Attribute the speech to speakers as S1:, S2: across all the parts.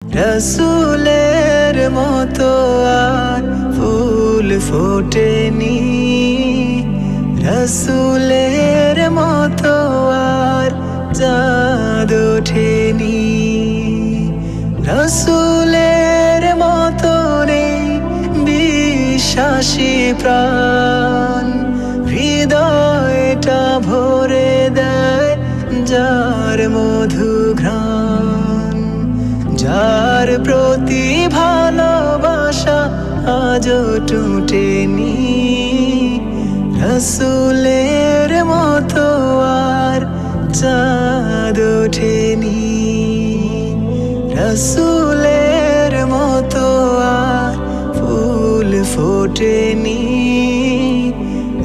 S1: রসুলের মতো আর ফুল ফোটেনি, রসুলের মতো আর চাঁদ ওঠেনি। রসুলের মতো নেই বিশ্বাসী প্রাণ, হৃদয়টা ভরে দেয় যার মধু ঘ্রাণ। যার প্রতি ভালোবাসা আজও টুটেনি, রসুলের মতো আর চাঁদ ওঠেনি। রসুলের মতো আর ফুল ফোটেনি,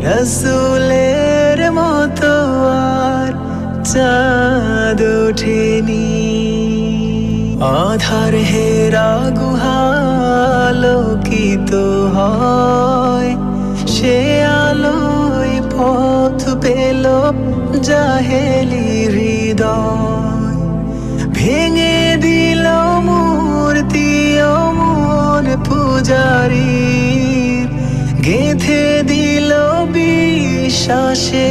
S1: রসুলের মতো আর চাঁদ ওঠেনি। আধার হেরা গুহা আলোকিত হয়, সে আলোয় পথ পেল জাহেলি হৃদয়। ভেঙে দিল মূর্তি ও মন পূজারীর, গেঁথে দিল বিশ্বাসে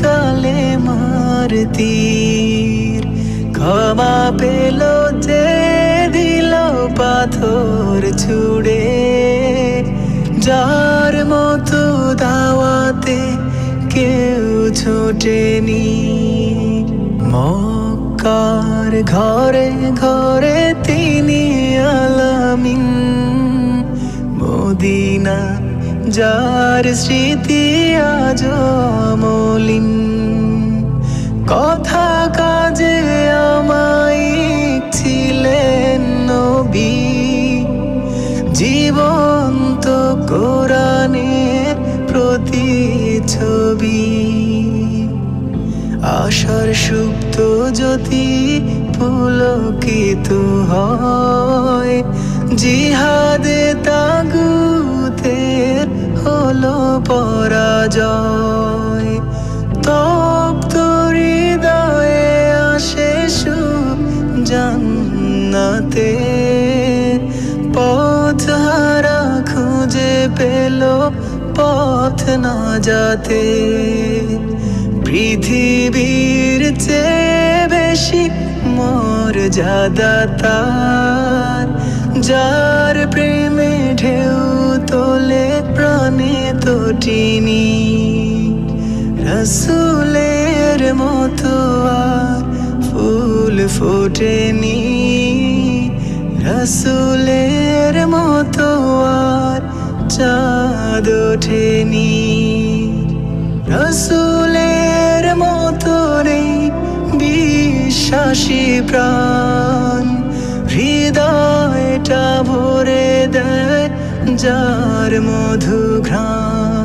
S1: কালেমার তীর। ক্ষমা পেল যে দিল পাথর ছুড়ে, যার মতো দাওয়াতে কেউ ছোটেনি। মক্কার ঘরে ঘরে তিনি আলামিন, মদিনা যার স্মৃতি আজ অমলিন। কথা কাজে আমায়িক ছিলেন নবী, জীবন্ত কোরআনের প্রতিচ্ছবি। আশার সুপ্ত জ্যোতি পুলকিত হয়, জিহাদে তাগুতের হলো পরাজয়। তপ্ত হৃদয়ে আসে সুখ জান্নাতে, পথ হারা খুঁজে পেল পথ না যাতে। পৃথিবীর চেয়ে বেশি মর্যাদা তার, যার প্রেমে ঢেউ তোলে প্রাণে তটিনী। রসুলের মতো আর ফুল ফোটেনি, রসুলের মতো আর চাঁদ ওঠেনি। রসুলের মতো নেই বিশ্বাসী প্রাণ, হৃদয়টা ভরে দেয় যার মধু ঘ্রাণ।